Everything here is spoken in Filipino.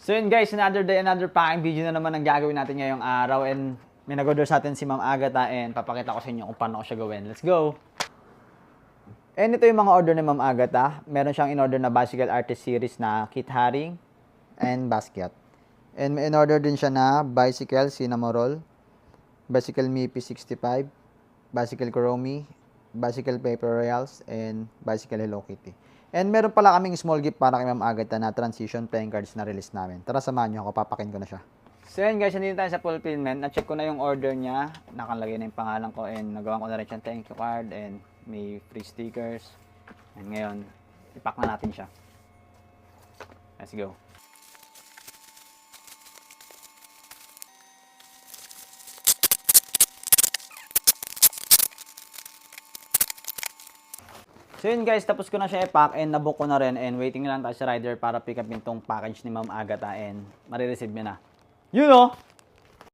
So yun guys, another day, another packing video na naman ang gagawin natin ngayong araw. And may nag-order sa atin si Ma'am Agatha and papakita ko sa inyo kung paano ko siya gawin. Let's go! And ito yung mga order ni Ma'am Agatha. Meron siyang in-order na Bicycle Artist Series na kit haring and basket. And may in-order din siya na Bicycle Cinnamon Roll, Bicycle Mipi 65, Bicycle Kuromi, Bicycle Paper Royals, and Bicycle Hello Kitty. And meron pala kaming small gift para kay Ma'am Agatha na transition playing cards na release namin. Tara, samahan nyo ako, papakin ko na siya. So yun guys, nandito tayo sa fulfillment. Na-check ko na yung order niya. Nakalagay na yung pangalan ko and nagawa ko na rin siyang thank you card and may free stickers. And ngayon, ipack na natin siya. Let's go. So yun guys, tapos ko na siya i-pack and nabook ko na rin and waiting lang tayo sa rider para pick up yung tong package ni Ma'am Agatha and marireceive niya na. Yun o!